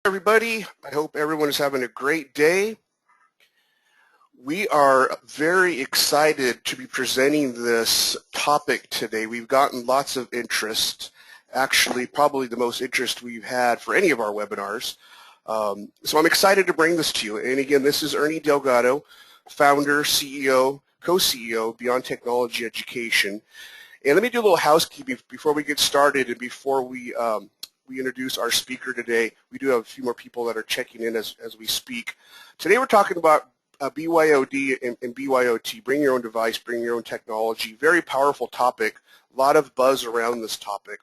Everybody. I hope everyone is having a great day. We are very excited to be presenting this topic today. We've gotten lots of interest, actually probably the most interest we've had for any of our webinars. So I'm excited to bring this to you. And again, this is Ernie Delgado, founder, CEO, co-CEO of Beyond Technology Education. And let me do a little housekeeping before we get started and before we introduce our speaker today. We do have a few more people that are checking in as we speak. Today we're talking about BYOD and BYOT, bring your own device, bring your own technology. Very powerful topic, a lot of buzz around this topic.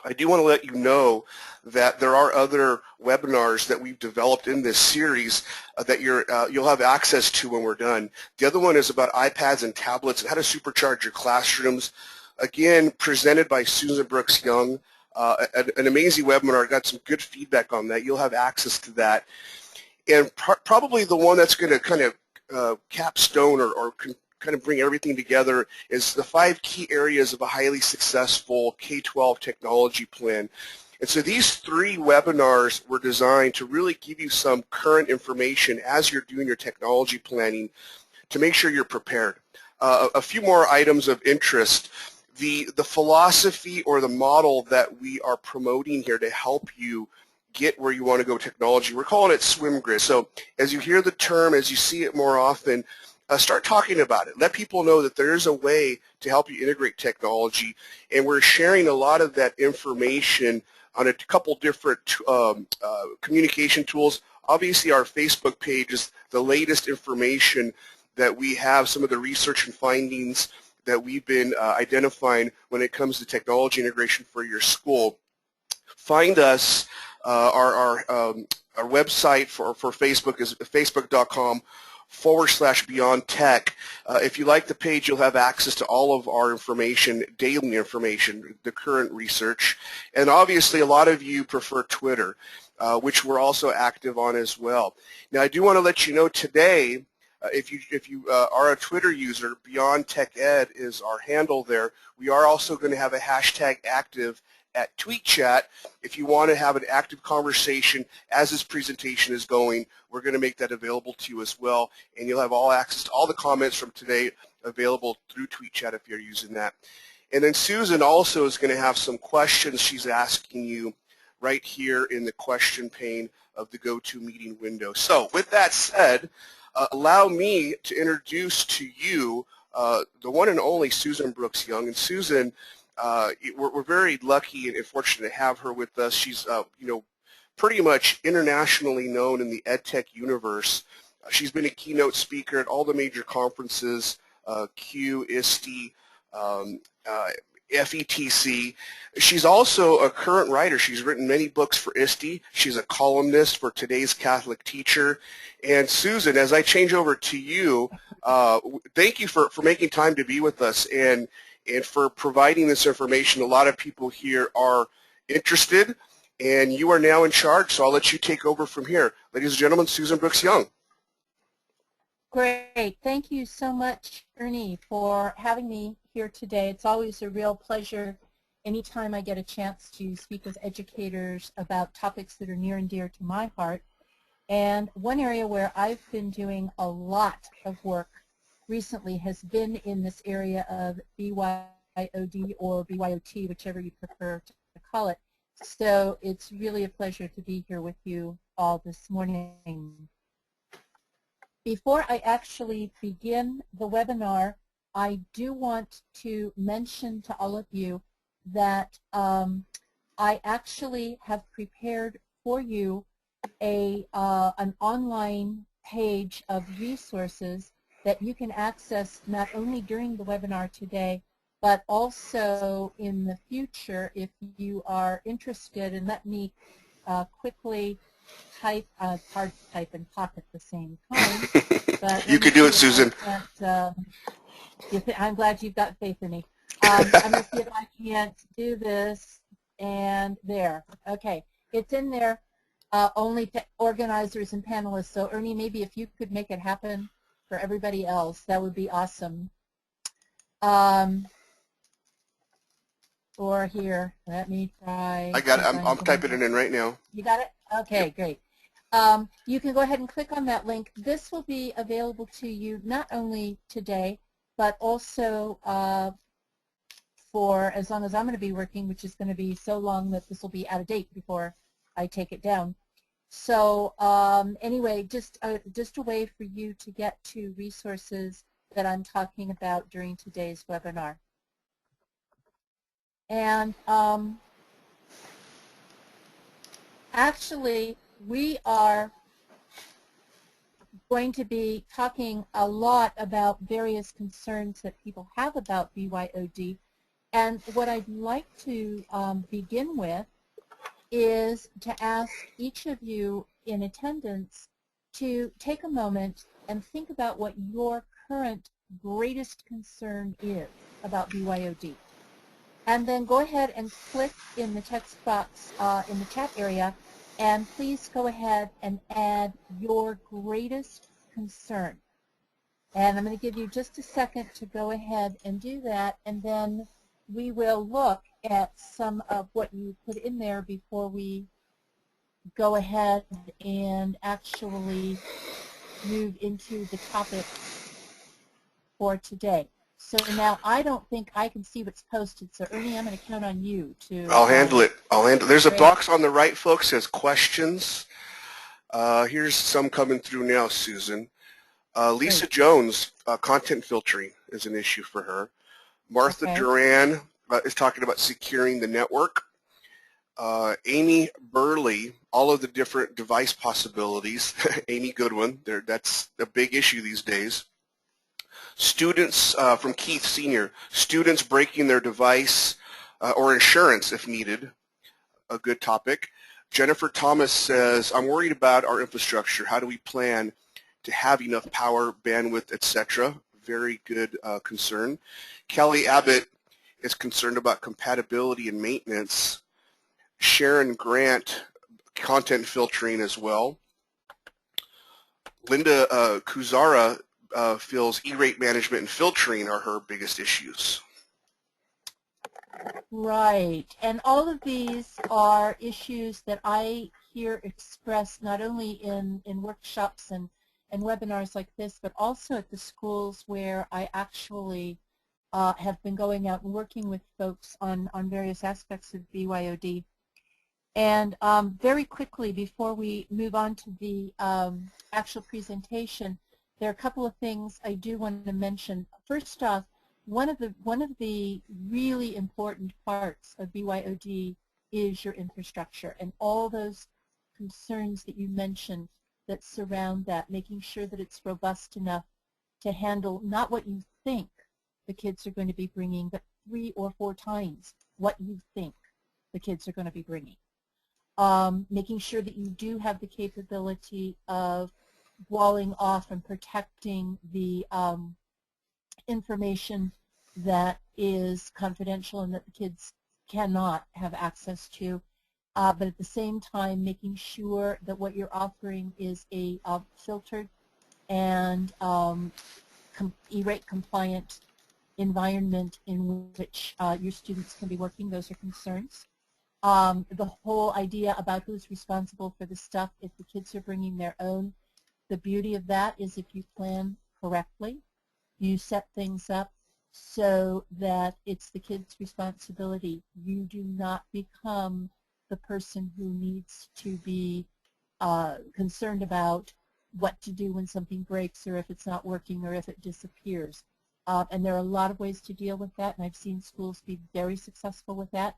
I do want to let you know that there are other webinars that we've developed in this series that you'll have access to when we're done. The other one is about iPads and tablets and how to supercharge your classrooms. Again, presented by Susan Brooks Young. An amazing webinar. I got some good feedback on that. You'll have access to that. And probably the one that's going to kind of capstone or kind of bring everything together is the 5 key areas of a highly successful K-12 technology plan. And so these 3 webinars were designed to really give you some current information as you're doing your technology planning to make sure you're prepared. A few more items of interest. The philosophy or the model that we are promoting here to help you get where you want to go technology, we're calling it swim grid. So as you hear the term, as you see it more often, start talking about it. Let people know that there is a way to help you integrate technology, and we're sharing a lot of that information on a couple different communication tools. Obviously, our Facebook page is the latest information that we have, some of the research and findings that we've been identifying when it comes to technology integration for your school. Find us. Our website for Facebook is facebook.com/Beyond Tech. If you like the page, you'll have access to all of our information, daily information, the current research. And obviously, a lot of you prefer Twitter, which we're also active on as well. Now, I do want to let you know today, if you are a Twitter user, Beyond Tech Ed is our handle there. We are also going to have a hashtag active at TweetChat. If you want to have an active conversation as this presentation is going, we're going to make that available to you as well, and you'll have all access to all the comments from today available through TweetChat if you're using that. And then Susan also is going to have some questions she's asking you right here in the question pane of the GoToMeeting window. So with that said, allow me to introduce to you the one and only Susan Brooks Young. And Susan, we're very lucky and fortunate to have her with us. She's pretty much internationally known in the EdTech universe. She's been a keynote speaker at all the major conferences, Q, ISTE, FETC. She's also a current writer. She's written many books for ISTE. She's a columnist for Today's Catholic Teacher. And Susan, as I change over to you, thank you for making time to be with us and for providing this information. A lot of people here are interested, and you are now in charge, so I'll let you take over from here. Ladies and gentlemen, Susan Brooks Young. Great. Thank you so much, Ernie, for having me here today. It's always a real pleasure anytime I get a chance to speak with educators about topics that are near and dear to my heart. And one area where I've been doing a lot of work recently has been in this area of BYOD or BYOT, whichever you prefer to call it. So it's really a pleasure to be here with you all this morning. Before I actually begin the webinar, I do want to mention to all of you that I actually have prepared for you an online page of resources that you can access not only during the webinar today, but also in the future if you are interested. And let me quickly type, hard to type and talk at the same time. But You could do it, Susan. I'm glad you've got faith in me. I'm going to see if I can't do this, and there. Okay, it's in there only to organizers and panelists. So Ernie, maybe if you could make it happen for everybody else, that would be awesome. Or here, let me try. I got it. I'm typing it in right now. You got it? Okay, Yep. great. You can go ahead and click on that link. This will be available to you not only today, but also for as long as I'm going to be working, which is going to be so long that this will be out of date before I take it down. So anyway, just a way for you to get to resources that I'm talking about during today's webinar. And actually, we are going to be talking a lot about various concerns that people have about BYOD. And what I'd like to begin with is to ask each of you in attendance to take a moment and think about what your current greatest concern is about BYOD. And then go ahead and click in the text box in the chat area, and please go ahead and add your greatest concern. And I'm going to give you just a second to go ahead and do that, and then we will look at some of what you put in there before we go ahead and actually move into the topic for today. So now I don't think I can see what's posted, so Ernie, I'm going to count on you to... I'll handle it. There's a great. box on the right, folks, says questions. Here's some coming through now, Susan. Lisa Great. Jones, content filtering is an issue for her. Martha Okay. Duran is talking about securing the network. Amy Burley, all of the different device possibilities. Amy Goodwin, that's a big issue these days. Students from Keith Sr., students breaking their device or insurance if needed, a good topic. Jennifer Thomas says, I'm worried about our infrastructure. How do we plan to have enough power, bandwidth, etc.? Very good concern. Kelly Abbott is concerned about compatibility and maintenance. Sharon Grant, content filtering as well. Linda Kuzara feels E-rate management and filtering are her biggest issues. Right, and all of these are issues that I hear expressed not only in workshops and webinars like this, but also at the schools where I actually have been going out and working with folks on various aspects of BYOD. And very quickly, before we move on to the actual presentation, there are a couple of things I do want to mention. First off, one of the really important parts of BYOD is your infrastructure and all those concerns that you mentioned that surround that, making sure that it's robust enough to handle not what you think the kids are going to be bringing, but 3 or 4 times what you think the kids are going to be bringing. Making sure that you do have the capability of walling off and protecting the information that is confidential and that the kids cannot have access to, but at the same time making sure that what you're offering is a filtered and E-rate compliant environment in which your students can be working. Those are concerns. The whole idea about who's responsible for the stuff, if the kids are bringing their own, the beauty of that is if you plan correctly, you set things up so that it's the kid's responsibility. You do not become the person who needs to be concerned about what to do when something breaks or if it's not working or if it disappears. And there are a lot of ways to deal with that, and I've seen schools be very successful with that.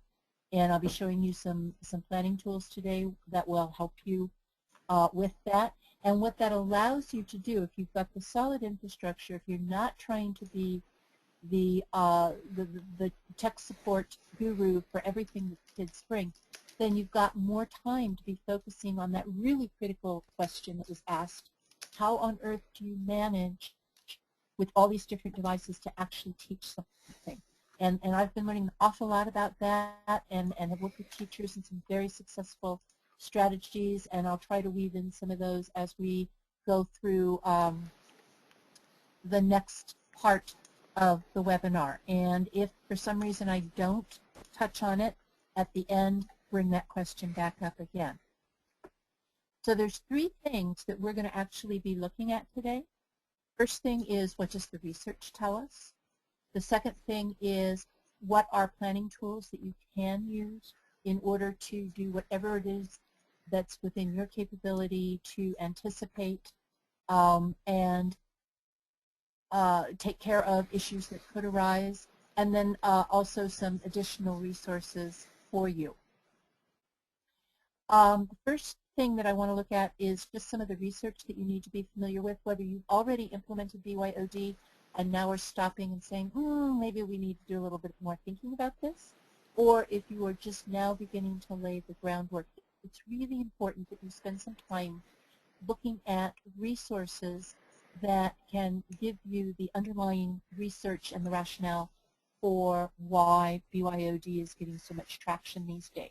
And I'll be showing you some planning tools today that will help you with that. And what that allows you to do, if you've got the solid infrastructure, if you're not trying to be the tech support guru for everything that the kids bring, then you've got more time to be focusing on that really critical question that was asked. How on earth do you manage with all these different devices to actually teach something? And I've been learning an awful lot about that and have worked with teachers in some very successful strategies, and I'll try to weave in some of those as we go through the next part of the webinar. And if for some reason I don't touch on it. At the end, bring that question back up again. So there's three things that we're going to actually be looking at today. First thing is, what does the research tell us? The second thing is, what are planning tools that you can use in order to do whatever it is that's within your capability to anticipate and take care of issues that could arise, and then also some additional resources for you. The first thing that I want to look at is just some of the research that you need to be familiar with, whether you've already implemented BYOD and now we're stopping and saying, maybe we need to do a little bit more thinking about this, or if you are just now beginning to lay the groundwork. It's really important that you spend some time looking at resources that can give you the underlying research and the rationale for why BYOD is getting so much traction these days.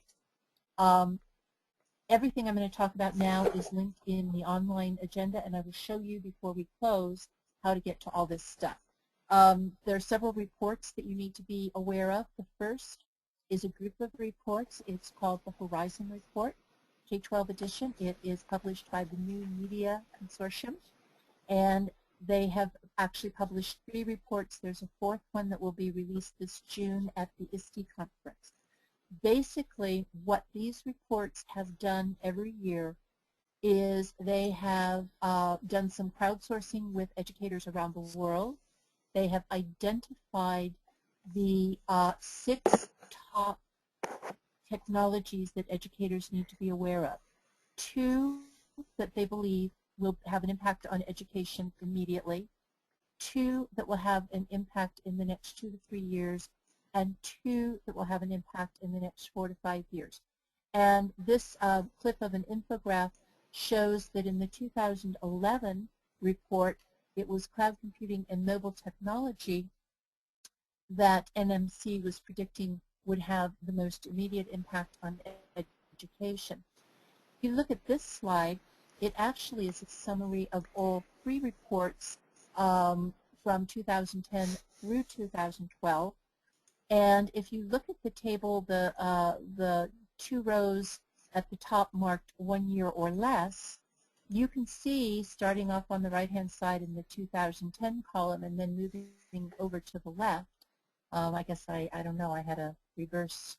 Everything I'm going to talk about now is linked in the online agenda, and I will show you before we close how to get to all this stuff. There are several reports that you need to be aware of. The first is a group of reports. It's called the Horizon Report, K-12 edition. It is published by the New Media Consortium, and they have actually published 3 reports. There's a 4th one that will be released this June at the ISTE conference. Basically, what these reports have done every year is they have done some crowdsourcing with educators around the world. They have identified the 6 top technologies that educators need to be aware of. 2 that they believe will have an impact on education immediately, 2 that will have an impact in the next 2 to 3 years, and 2 that will have an impact in the next 4 to 5 years. And this clip of an infograph shows that in the 2011 report, it was cloud computing and mobile technology that NMC was predicting would have the most immediate impact on education. If you look at this slide, it actually is a summary of all 3 reports from 2010 through 2012. And if you look at the table, the 2 rows at the top marked 1 year or less, you can see, starting off on the right-hand side in the 2010 column and then moving over to the left, I guess I don't know, I had a reverse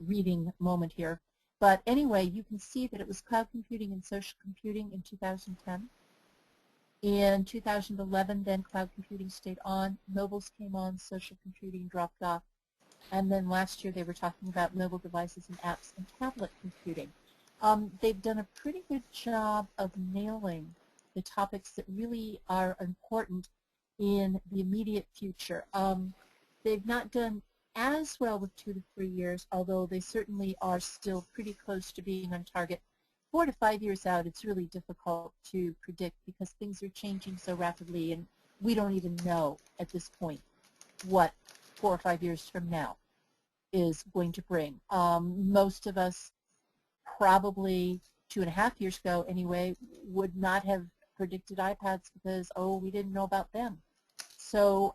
reading moment here. But anyway, you can see that it was cloud computing and social computing in 2010. In 2011, then cloud computing stayed on, mobiles came on, social computing dropped off, and then last year they were talking about mobile devices and apps and tablet computing. They've done a pretty good job of nailing the topics that really are important in the immediate future. They've not done as well with 2 to 3 years, although they certainly are still pretty close to being on target. 4 to 5 years out, it's really difficult to predict because things are changing so rapidly, and we don't even know at this point what 4 or 5 years from now is going to bring. Most of us probably 2.5 years ago anyway would not have predicted iPads because, we didn't know about them. So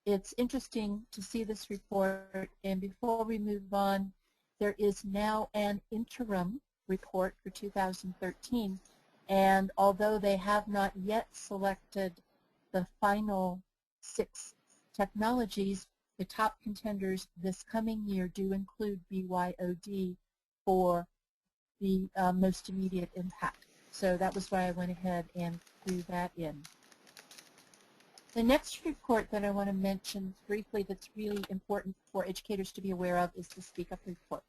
it's interesting to see this report, and before we move on, there is now an interim report for 2013, and although they have not yet selected the final 6 technologies, the top contenders this coming year do include BYOD for the most immediate impact. So that was why I went ahead and threw that in. The next report that I want to mention briefly that's really important for educators to be aware of is the Speak Up report.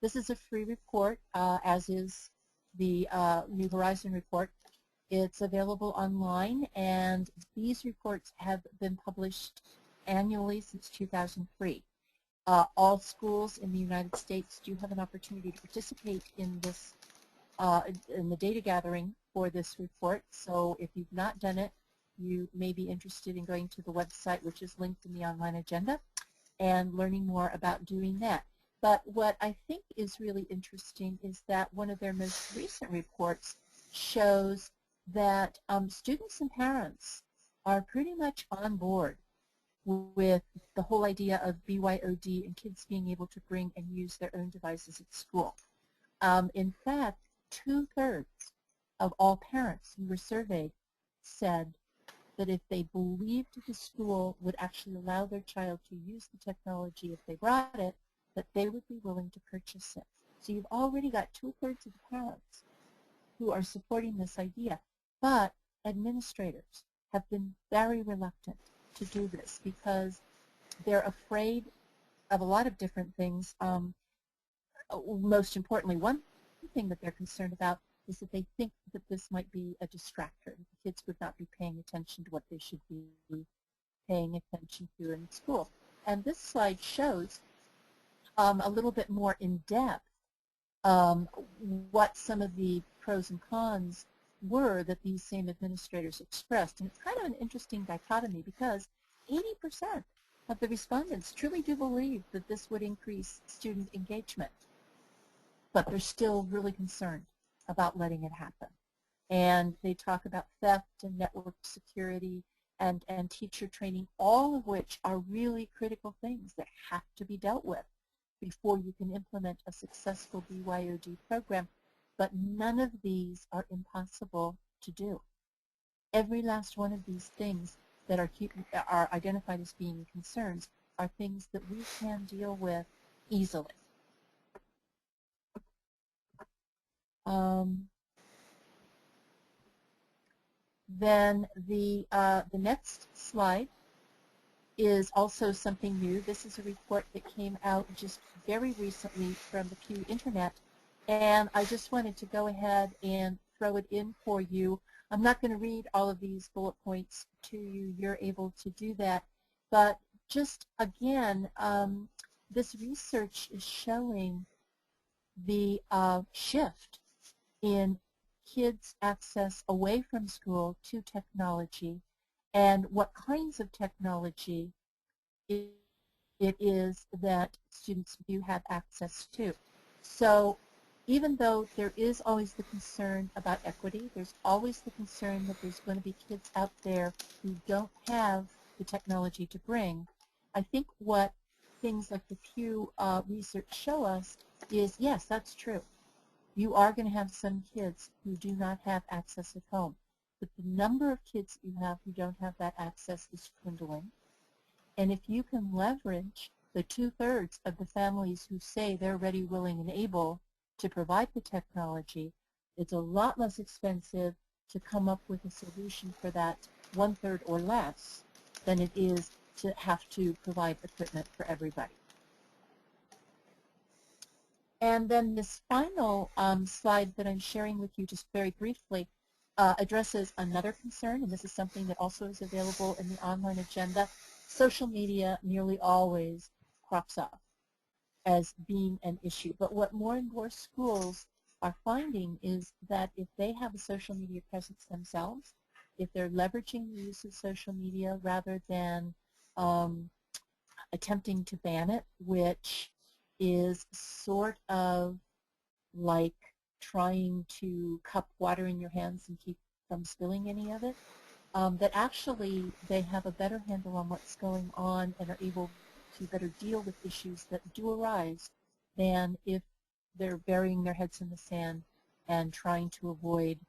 This is a free report, as is the New Horizon report. It's available online, and these reports have been published annually since 2003. All schools in the United States do have an opportunity to participate in this, in the data gathering for this report. So if you've not done it, you may be interested in going to the website, which is linked in the online agenda, and learning more about doing that. But what I think is really interesting is that one of their most recent reports shows that students and parents are pretty much on board with the whole idea of BYOD and kids being able to bring and use their own devices at school. In fact, 2/3 of all parents who were surveyed said that if they believed the school would actually allow their child to use the technology if they brought it, that they would be willing to purchase it. So you've already got 2/3 of the parents who are supporting this idea. But administrators have been very reluctant to do this because they're afraid of a lot of different things. Most importantly, one thing that they're concerned about is that they think that this might be a distractor. The kids would not be paying attention to what they should be paying attention to in school. And this slide shows a little bit more in depth what some of the pros and cons were that these same administrators expressed. And it's kind of an interesting dichotomy because 80% of the respondents truly do believe that this would increase student engagement, but they're still really concerned about letting it happen. And they talk about theft and network security and teacher training, all of which are really critical things that have to be dealt with before you can implement a successful BYOD program. But none of these are impossible to do. Every last one of these things that are identified as being concerns are things that we can deal with easily. Then the next slide is also something new. This is a report that came out just very recently from the Pew Internet, and I just wanted to go ahead and throw it in for you. I'm not going to read all of these bullet points to you. You're able to do that. But just again, this research is showing the shift in kids' access away from school to technology and what kinds of technology it is that students do have access to. So even though there is always the concern about equity, there's always the concern that there's going to be kids out there who don't have the technology to bring, I think what things like the Pew research show us is, yes, that's true. You are going to have some kids who do not have access at home, but the number of kids you have who don't have that access is dwindling. And if you can leverage the 2/3 of the families who say they're ready, willing, and able to provide the technology, it's a lot less expensive to come up with a solution for that 1/3 or less than it is to have to provide equipment for everybody. And then this final slide that I'm sharing with you just very briefly addresses another concern, and this is something that also is available in the online agenda. Social media nearly always crops up as being an issue. But what more and more schools are finding is that if they have a social media presence themselves, if they're leveraging the use of social media rather than attempting to ban it, which is sort of like trying to cup water in your hands and keep from spilling any of it, that actually they have a better handle on what's going on and are able to better deal with issues that do arise than if they're burying their heads in the sand and trying to avoid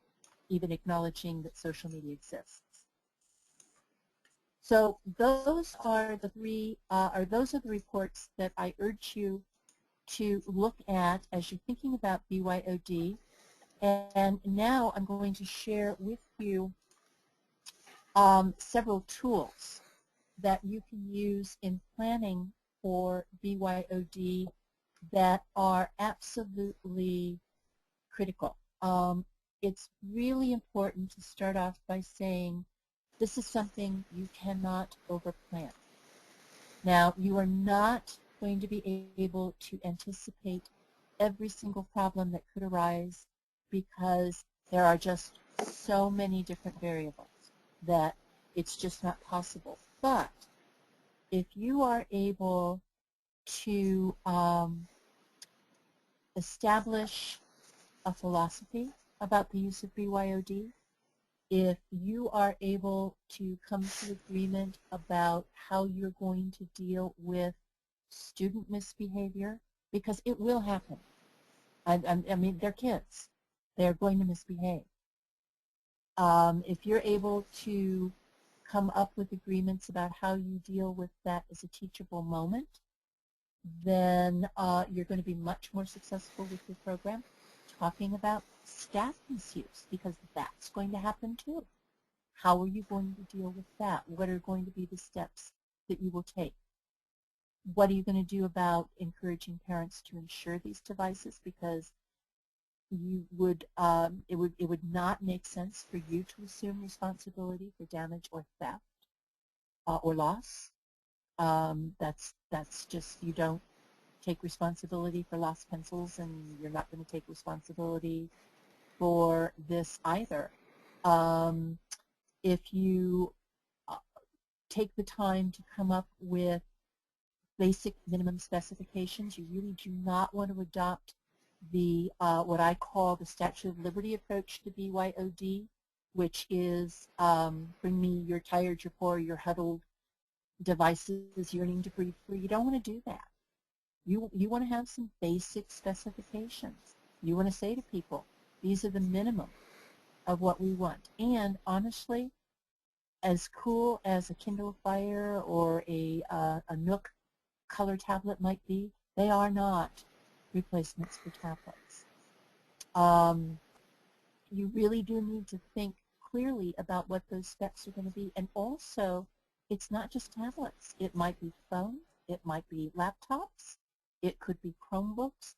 even acknowledging that social media exists. So those are the reports that I urge you to look at as you're thinking about BYOD. And now I'm going to share with you several tools that you can use in planning for BYOD that are absolutely critical. It's really important to start off by saying this is something you cannot overplan. Now, you are not going to be able to anticipate every single problem that could arise because there are just so many different variables that it's just not possible. But if you are able to establish a philosophy about the use of BYOD, if you are able to come to agreement about how you're going to deal with student misbehavior, because it will happen. I mean, they're kids. They're going to misbehave. If you're able to come up with agreements about how you deal with that as a teachable moment, then you're going to be much more successful with your program. Talking about staff misuse, because that's going to happen too. How are you going to deal with that? What are going to be the steps that you will take? What are you going to do about encouraging parents to insure these devices? Because you would, it would not make sense for you to assume responsibility for damage or theft or loss. That's just, you don't take responsibility for lost pencils, and you're not going to take responsibility for this either. If you take the time to come up with basic minimum specifications, you really do not want to adopt the what I call the Statue of Liberty approach to BYOD, which is bring me your tired, your poor, your huddled devices yearning to breathe free. You don't want to do that. You want to have some basic specifications. You want to say to people, these are the minimum of what we want. And honestly, as cool as a Kindle Fire or a Nook color tablet might be, they are not replacements for tablets. You really do need to think clearly about what those specs are going to be. And also, it's not just tablets. It might be phones. It might be laptops. It could be Chromebooks.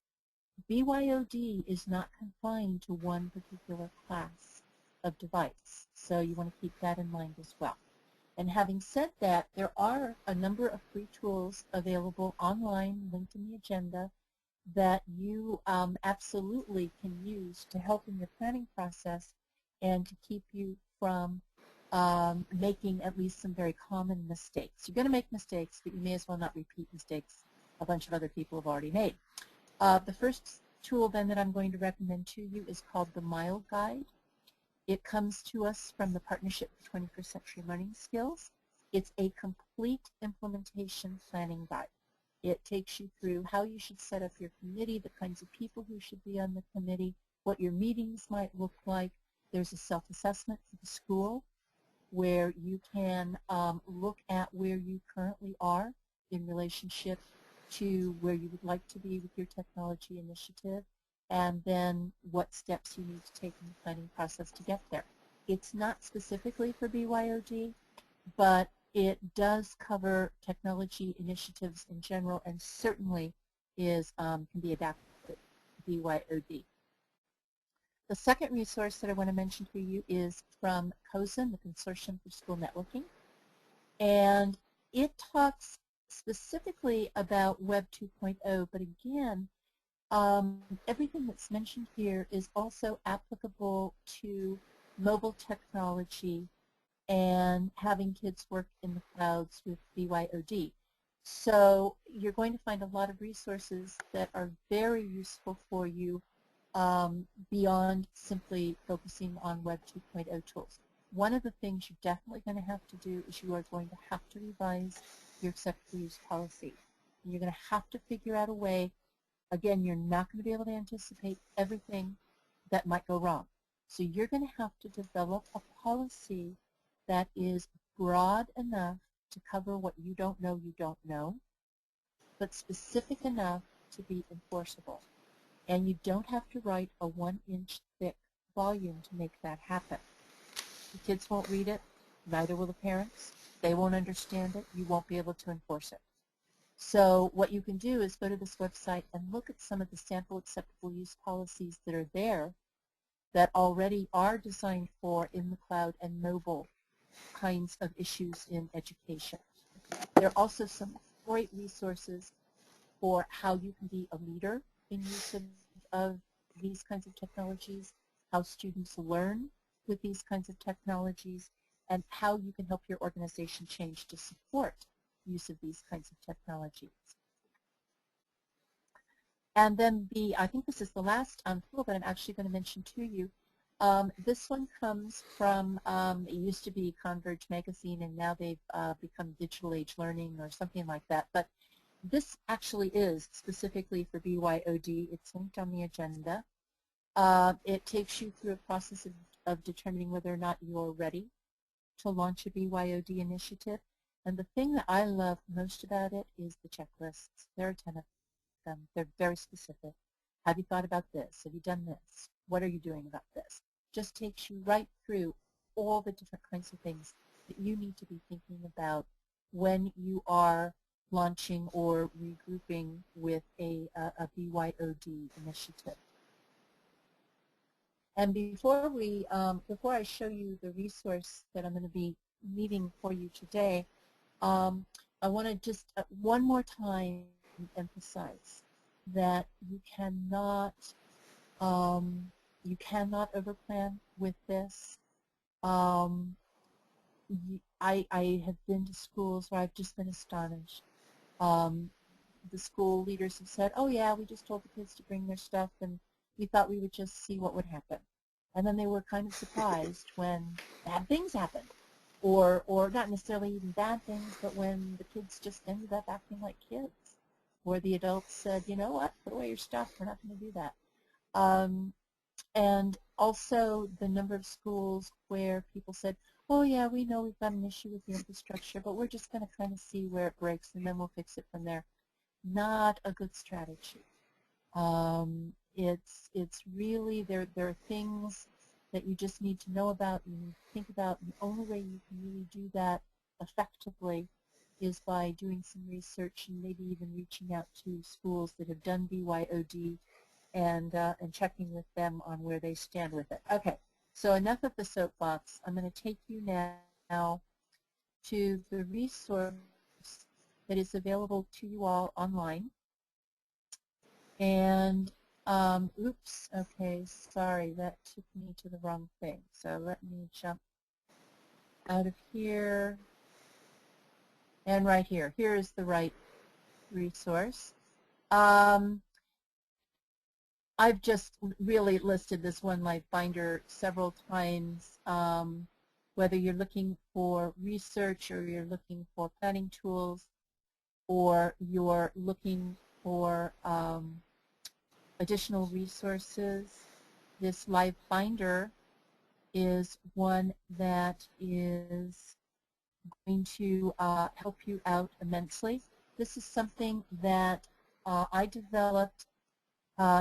BYOD is not confined to one particular class of device. So you want to keep that in mind as well. And having said that, there are a number of free tools available online, linked in the agenda, that you absolutely can use to help in your planning process and to keep you from making at least some very common mistakes. You're going to make mistakes, but you may as well not repeat mistakes a bunch of other people have already made. The first tool then that I'm going to recommend to you is called the Mile Guide. It comes to us from the Partnership for 21st Century Learning Skills. It's a complete implementation planning guide. It takes you through how you should set up your committee, the kinds of people who should be on the committee, what your meetings might look like. There's a self-assessment for the school where you can look at where you currently are in relationship to where you would like to be with your technology initiative, and then what steps you need to take in the planning process to get there. It's not specifically for BYOD, but it does cover technology initiatives in general, and certainly is can be adapted to BYOD. The second resource that I want to mention to you is from COSN, the Consortium for School Networking, and it talks specifically about Web 2.0, but again, everything that's mentioned here is also applicable to mobile technology and having kids work in the clouds with BYOD. So you're going to find a lot of resources that are very useful for you beyond simply focusing on Web 2.0 tools. One of the things you're definitely going to have to do is you are going to have to revise your acceptable use policy. And you're going to have to figure out a way. Again, you're not going to be able to anticipate everything that might go wrong. So you're going to have to develop a policy that is broad enough to cover what you don't know, but specific enough to be enforceable. And you don't have to write a 1-inch thick volume to make that happen. The kids won't read it, neither will the parents. They won't understand it. You won't be able to enforce it. So what you can do is go to this website and look at some of the sample acceptable use policies that are there that already are designed for in the cloud and mobile kinds of issues in education. There are also some great resources for how you can be a leader in use of these kinds of technologies, how students learn with these kinds of technologies, and how you can help your organization change to support use of these kinds of technologies. And then I think this is the last tool that I'm actually going to mention to you. This one comes from, it used to be Converge magazine, and now they've become Digital Age Learning or something like that. But this actually is specifically for BYOD. It's linked on the agenda. It takes you through a process of determining whether or not you're ready to launch a BYOD initiative. And the thing that I love most about it is the checklists. There are 10 of them. They're very specific. Have you thought about this? Have you done this? What are you doing about this? Just takes you right through all the different kinds of things that you need to be thinking about when you are launching or regrouping with a BYOD initiative. And before I show you the resource that I'm going to be needing for you today, I want to just one more time emphasize that you cannot overplan with this. I have been to schools where I've just been astonished. The school leaders have said, oh yeah, we just told the kids to bring their stuff and we thought we would just see what would happen. And then they were kind of surprised when bad things happened. Or not necessarily even bad things, but when the kids just ended up acting like kids. Or the adults said, you know what, put away your stuff, we're not going to do that. And also the number of schools where people said, oh yeah, we know we've got an issue with the infrastructure, but we're just going to kind of see where it breaks and then we'll fix it from there. Not a good strategy. It's really, there are things that you just need to know about, you need to think about, and the only way you can really do that effectively is by doing some research and maybe even reaching out to schools that have done BYOD and checking with them on where they stand with it. Okay, so enough of the soapbox. I'm going to take you now to the resource that is available to you all online. And oops, okay, sorry, that took me to the wrong thing. So let me jump out of here and right here. Here is the right resource. I've just really listed this one Livebinder several times. Whether you're looking for research or you're looking for planning tools or you're looking for additional resources, this Livebinder is one that is going to help you out immensely. This is something that I developed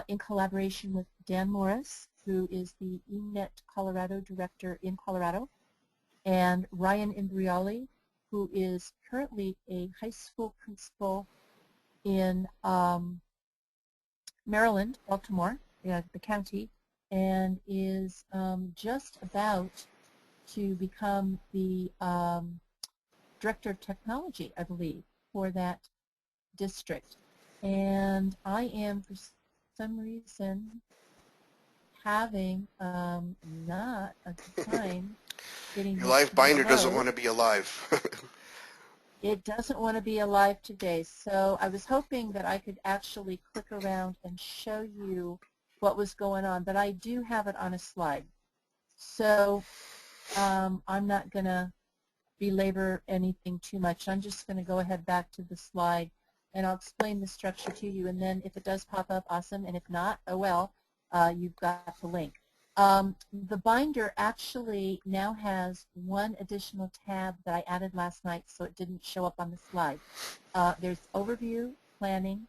in collaboration with Dan Morris, who is the ENET Colorado director in Colorado, and Ryan Imbriali, who is currently a high school principal in Maryland, Baltimore, the county, and is just about to become the director of technology, I believe, for that district. And I am, for some reason, having not a good time getting Your this Livebinder to doesn't load. want to be alive. It doesn't want to be alive today, so I was hoping that I could actually click around and show you what was going on, but I do have it on a slide. So I'm not going to belabor anything too much. I'm just going to go ahead back to the slide, and I'll explain the structure to you, and then if it does pop up, awesome, and if not, oh well, you've got the link. The binder actually now has one additional tab that I added last night, so it didn't show up on the slide. There's overview, planning,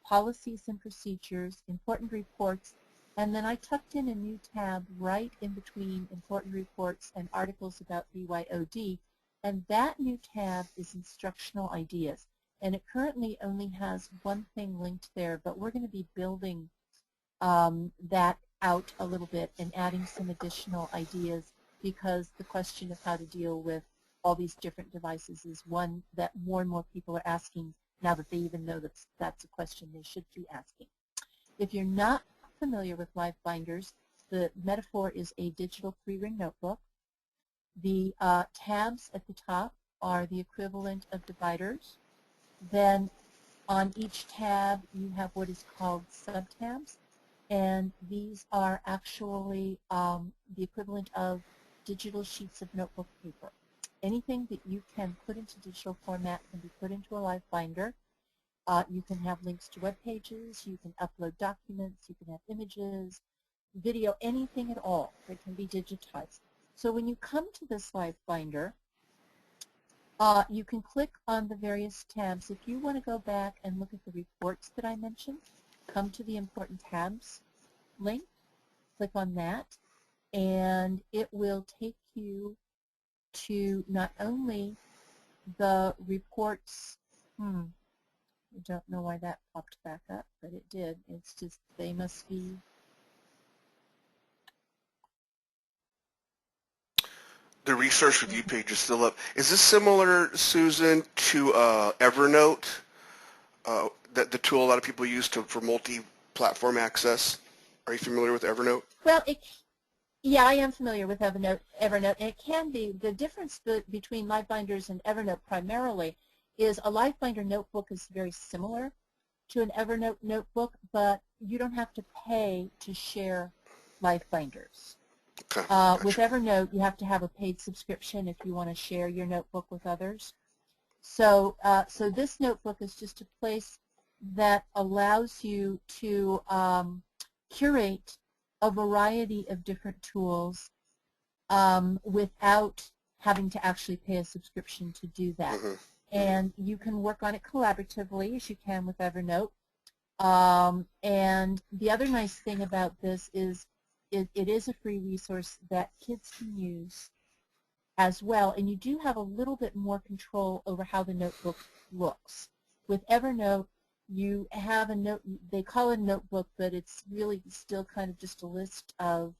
policies and procedures, important reports, and then I tucked in a new tab right in between important reports and articles about BYOD, and that new tab is instructional ideas. And it currently only has one thing linked there, but we're going to be building that out a little bit and adding some additional ideas, because the question of how to deal with all these different devices is one that more and more people are asking now that they even know that that's a question they should be asking. If you're not familiar with Livebinders, the metaphor is a digital 3-ring notebook. The tabs at the top are the equivalent of dividers. Then on each tab you have what is called subtabs. and these are actually the equivalent of digital sheets of notebook paper. Anything that you can put into digital format can be put into a Livebinder. You can have links to web pages, you can upload documents, you can have images, video, anything at all that can be digitized. So when you come to this Livebinder, you can click on the various tabs. If you want to go back and look at the reports that I mentioned, come to the important tabs link, click on that, and it will take you to not only the reports, I don't know why that popped back up, but it did. It's just they must be. The resource review page is still up. Is this similar, Susan, to Evernote, the tool a lot of people use for multi-platform access? Are you familiar with Evernote? Well, yeah, I am familiar with Evernote, and it can be. The difference between Livebinders and Evernote primarily is a Livebinder notebook is very similar to an Evernote notebook, but you don't have to pay to share Livebinders. Okay, gotcha. With Evernote, you have to have a paid subscription if you want to share your notebook with others. So, so this notebook is just a place that allows you to curate a variety of different tools without having to actually pay a subscription to do that. Mm-hmm. And you can work on it collaboratively as you can with Evernote. And the other nice thing about this is it is a free resource that kids can use as well, and you do have a little bit more control over how the notebook looks. With Evernote, you have a note, they call it a notebook, but it's really still kind of just a list of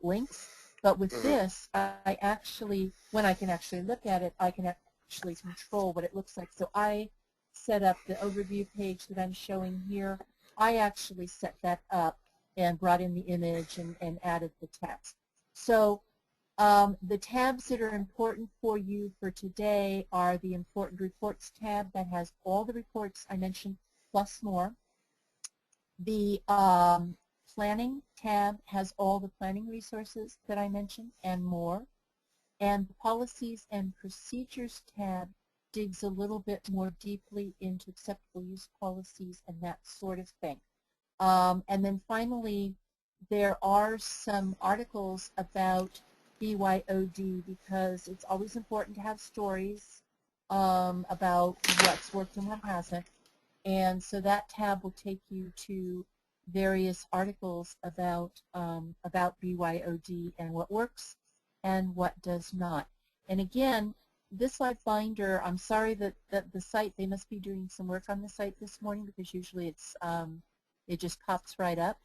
links. But with this, I actually, when I can actually look at it, I can actually control what it looks like. So I set up the overview page that I'm showing here. I actually set that up and brought in the image and added the text. So the tabs that are important for you for today are the Important Reports tab that has all the reports I mentioned plus more. The Planning tab has all the planning resources that I mentioned and more. And the Policies and Procedures tab digs a little bit more deeply into acceptable use policies and that sort of thing. And then finally, there are some articles about BYOD because it's always important to have stories about what's worked and what hasn't. And so that tab will take you to various articles about BYOD and what works and what does not. And again, this Livebinder, I'm sorry that the site, they must be doing some work on the site this morning because usually it's it just pops right up,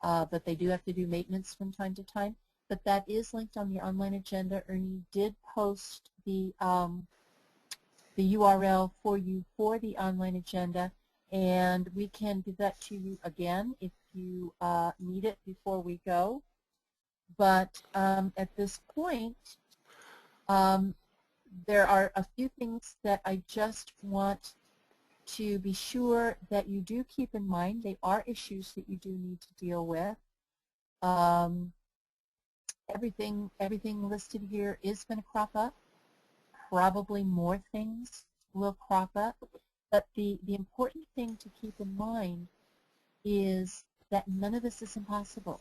but they do have to do maintenance from time to time. But that is linked on the online agenda. Ernie did post the URL for you for the online agenda, and we can give that to you again if you need it before we go. But at this point, there are a few things that I just want to be sure that you do keep in mind. They are issues that you do need to deal with. Everything listed here is going to crop up. Probably more things will crop up. But the important thing to keep in mind is that none of this is impossible.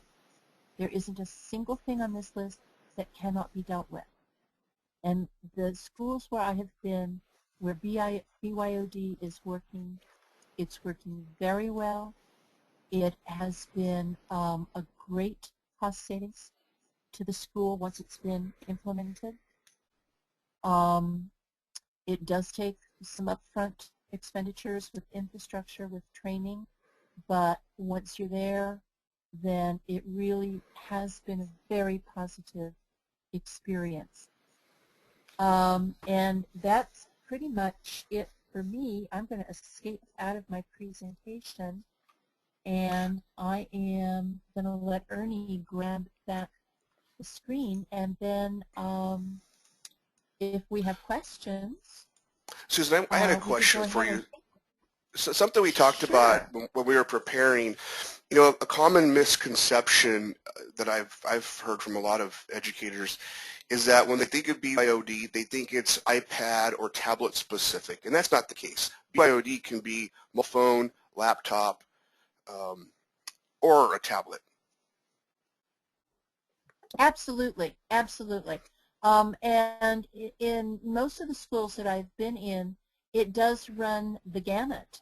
There isn't a single thing on this list that cannot be dealt with. And the schools where I have been, where BYOD is working, it's working very well. It has been a great cost savings to the school once it's been implemented. It does take some upfront expenditures with infrastructure, with training, but once you're there, then it really has been a very positive experience. And that's pretty much it for me. I'm going to escape out of my presentation, and I am going to let Ernie grab that screen, and then if we have questions. Susan, I had a question for you. So something we talked about Sure. when we were preparing, a common misconception that I've heard from a lot of educators is that when they think of BYOD, they think it's iPad or tablet specific, and that's not the case. BYOD can be mobile phone, laptop, um, or a tablet. Absolutely, absolutely. And in most of the schools that I've been in, it does run the gamut.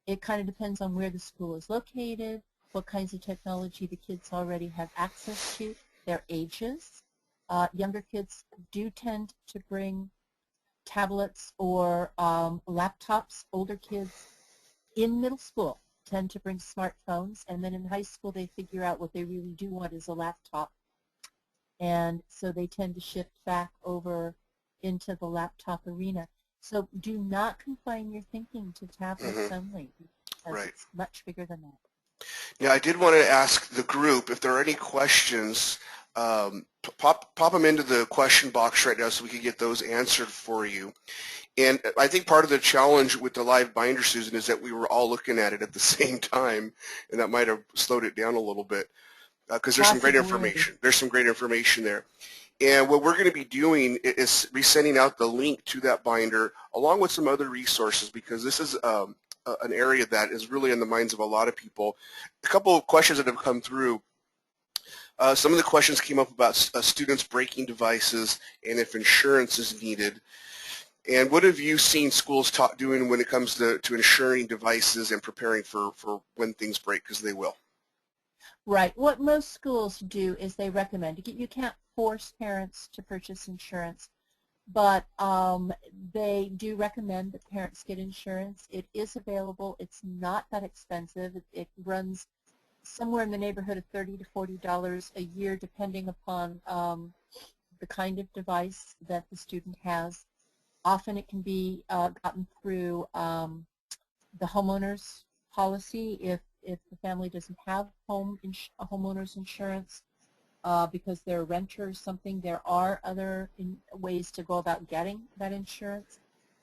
It kind of depends on where the school is located, what kinds of technology the kids already have access to, their ages. Younger kids do tend to bring tablets or laptops. Older kids in middle school tend to bring smartphones, and then in high school they figure out what they really do want is a laptop, and so they tend to shift back over into the laptop arena. So do not confine your thinking to tablets Hmm. only, because Right. it's much bigger than that. Yeah, I did want to ask the group if there are any questions. Pop them into the question box right now so we can get those answered for you. And I think part of the challenge with the Livebinder, Susan, is that we were all looking at it at the same time, and that might have slowed it down a little bit because there's some great Possibility. information. There's some great information there. And what we're going to be doing is resending out the link to that binder along with some other resources, because this is an area that is really in the minds of a lot of people. A couple of questions that have come through. Some of the questions came up about students breaking devices and if insurance is needed. And what have you seen schools doing when it comes to insuring devices and preparing for when things break, because they will? Right. What most schools do is they recommend. You can't force parents to purchase insurance, but they do recommend that parents get insurance. It is available. It's not that expensive. It runs somewhere in the neighborhood of $30 to $40 a year, depending upon the kind of device that the student has. Often it can be gotten through the homeowner's policy if the family doesn't have homeowner's insurance because they're a renter or something. There are other ways to go about getting that insurance.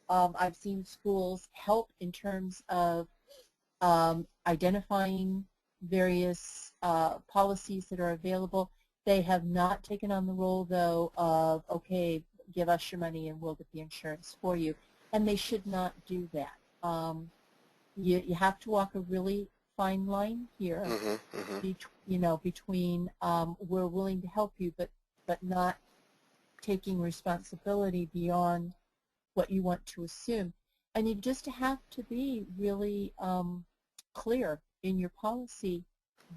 I've seen schools help in terms of identifying various policies that are available. They have not taken on the role, though, of, okay, give us your money and we'll get the insurance for you. And they should not do that. You have to walk a really fine line here, Hmm. Hmm. between we're willing to help you, but not taking responsibility beyond what you want to assume. And you just have to be really clear in your policy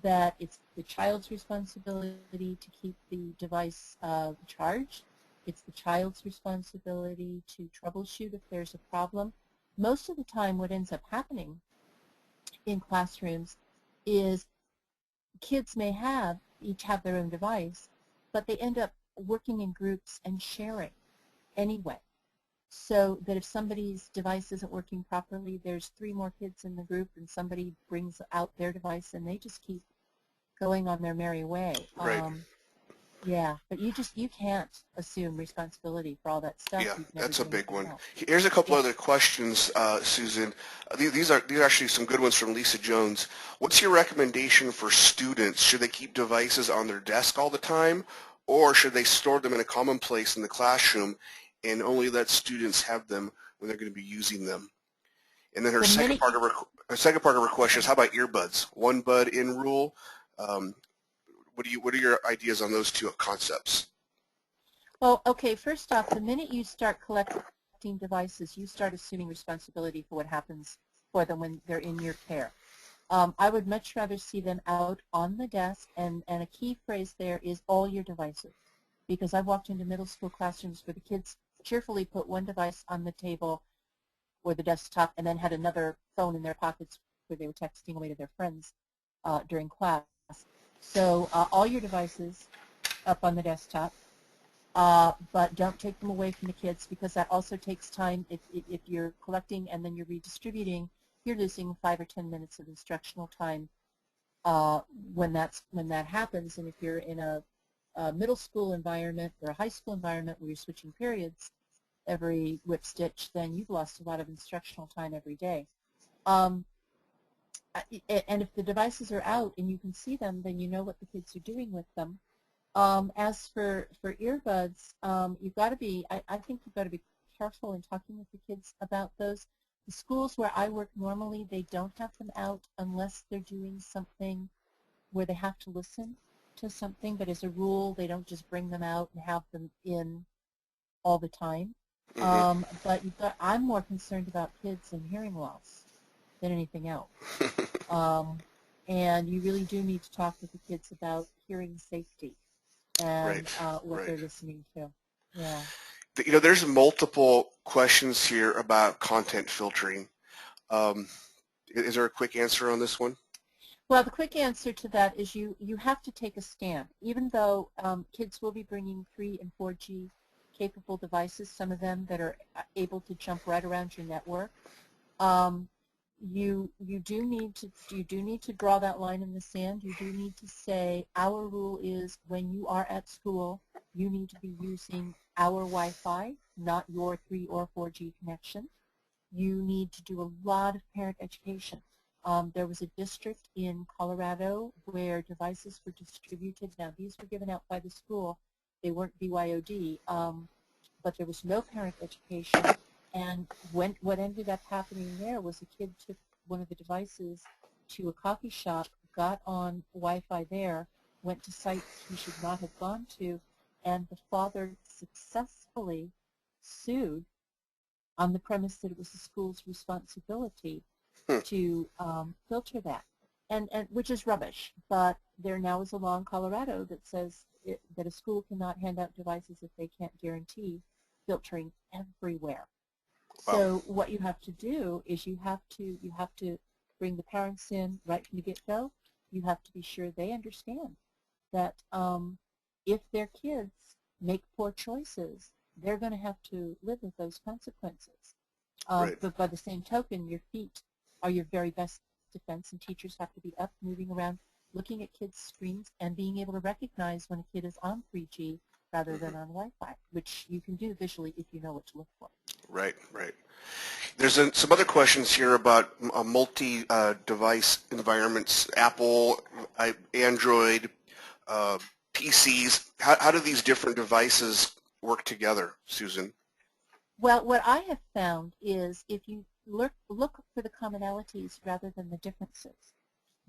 that it's the child's responsibility to keep the device charged. It's the child's responsibility to troubleshoot if there's a problem. Most of the time what ends up happening in classrooms is kids may each have their own device, but they end up working in groups and sharing anyway. So that if somebody's device isn't working properly, there's 3 more kids in the group and somebody brings out their device and they just keep going on their merry way. Right. Yeah, but you can't assume responsibility for all that stuff. Yeah, You've never that's a done big anything one. else. Here's a couple Yeah. other questions, Susan. These are actually some good ones from Lisa Jones. What's your recommendation for students? Should they keep devices on their desk all the time, or should they store them in a common place in the classroom and only let students have them when they're going to be using them? And then her The second minute part you, of her question is, how about earbuds? One bud in rule. Um, what are your ideas on those two concepts? well, okay, first off, the minute you start collecting devices, you start assuming responsibility for what happens for them when they're in your care. I would much rather see them out on the desk, and a key phrase there is all your devices. Because I've walked into middle school classrooms where the kids cheerfully put one device on the table or the desktop and then had another phone in their pockets where they were texting away to their friends during class. So all your devices up on the desktop, but don't take them away from the kids because that also takes time. If you're collecting and then you're redistributing, you're losing 5 or 10 minutes of instructional time when that happens. And if you're in a middle school environment or a high school environment where you're switching periods every whip stitch, then you've lost a lot of instructional time every day. Um, and if the devices are out and you can see them, then you know what the kids are doing with them. As for earbuds, you've got to be, I think you've got to be careful in talking with the kids about those. The schools where I work normally, they don't have them out unless they're doing something where they have to listen to something, but as a rule, they don't just bring them out and have them in all the time. Hmm. But I'm more concerned about kids and hearing loss than anything else. Um, and you really do need to talk with the kids about hearing safety and Right, what right. they're listening to. Yeah. There's multiple questions here about content filtering. Um, is there a quick answer on this one? Well, the quick answer to that is you have to take a stand. Even though kids will be bringing 3 and 4G capable devices, some of them that are able to jump right around your network, um, you do need to draw that line in the sand. You do need to say our rule is when you are at school, you need to be using our Wi-Fi, not your 3 or 4G connection. You need to do a lot of parent education. There was a district in Colorado where devices were distributed. Now, these were given out by the school. They weren't BYOD, but there was no parent education. And what ended up happening there was a kid took one of the devices to a coffee shop, got on Wi-Fi there, went to sites he should not have gone to, and the father successfully sued on the premise that it was the school's responsibility Hmm. to filter that, and which is rubbish. But there now is a law in Colorado that says that a school cannot hand out devices if they can't guarantee filtering everywhere. Wow. So what you have to do is you have to bring the parents in right from the get-go. You have to be sure they understand that if their kids make poor choices, they're going to have to live with those consequences. Right. But by the same token, your feet are your very best defense, and teachers have to be up, moving around, looking at kids' screens, and being able to recognize when a kid is on 3G rather Hmm. than on Wi-Fi, which you can do visually if you know what to look for. Right, right. There's some other questions here about multi-device environments, Apple, Android, uh, PCs. How do these different devices work together, Susan? Well, what I have found is if you look for the commonalities rather than the differences,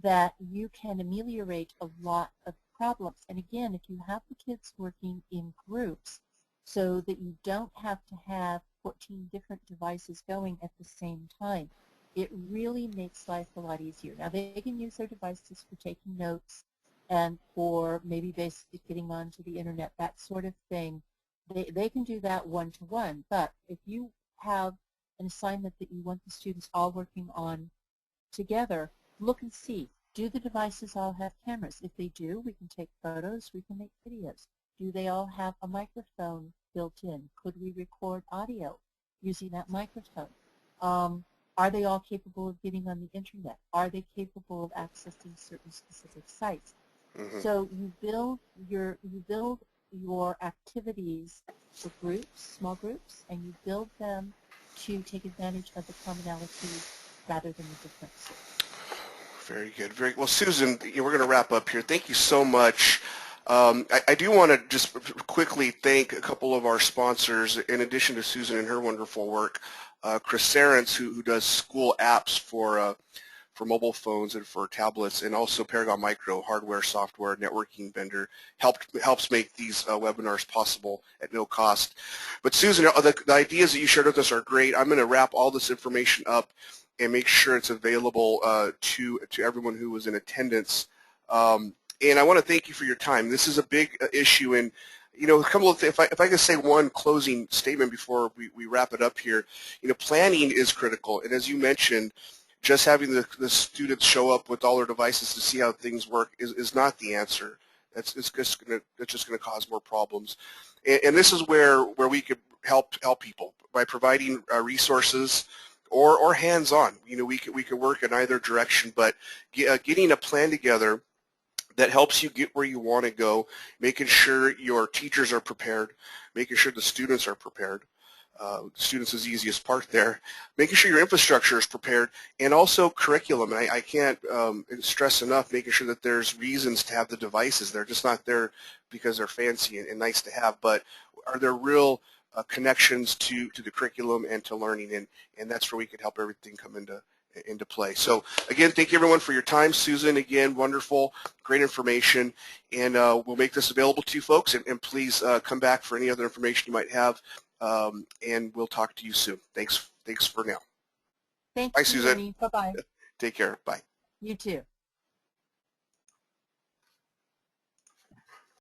that you can ameliorate a lot of problems. And again, if you have the kids working in groups so that you don't have to have 14 different devices going at the same time, it really makes life a lot easier. Now, they can use their devices for taking notes and for maybe basically getting onto the internet, that sort of thing. They can do that one-to-one, but if you have an assignment that you want the students all working on together, look and see, do the devices all have cameras? If they do, we can take photos, we can make videos. Do they all have a microphone built in? Could we record audio using that microphone? Are they all capable of getting on the internet? Are they capable of accessing certain specific sites? Hmm. So you build your activities for groups, small groups, and you build them to take advantage of the commonalities rather than the differences. Very good. Very well, Susan. We're going to wrap up here. Thank you so much. I do want to just quickly thank a couple of our sponsors, in addition to Susan and her wonderful work. Chris Sarence, who does school apps for mobile phones and for tablets, and also Paragon Micro, hardware, software, networking vendor, helps make these webinars possible at no cost. But Susan, the ideas that you shared with us are great. I'm going to wrap all this information up and make sure it's available to everyone who was in attendance. And I want to thank you for your time. This is a big issue, and if I could say one closing statement before we wrap it up here, planning is critical, and as you mentioned, just having the students show up with all their devices to see how things work is not the answer. That's just going to cause more problems, and this is where we could help people by providing resources or hands-on. We could work in either direction, but getting a plan together that helps you get where you want to go, making sure your teachers are prepared, making sure the students are prepared. Students is the easiest part there. Making sure your infrastructure is prepared, and also curriculum. And I can't stress enough making sure that there's reasons to have the devices. They're just not there because they're fancy and nice to have, but are there real connections to the curriculum and to learning, and that's where we can help everything come into play. So again, thank you everyone for your time. Susan, again, wonderful, great information, and we'll make this available to you folks, and please come back for any other information you might have, and we'll talk to you soon. Thanks for now. Thank Bye, you, Susan. Ernie. Bye-bye. Take care. Bye. You too.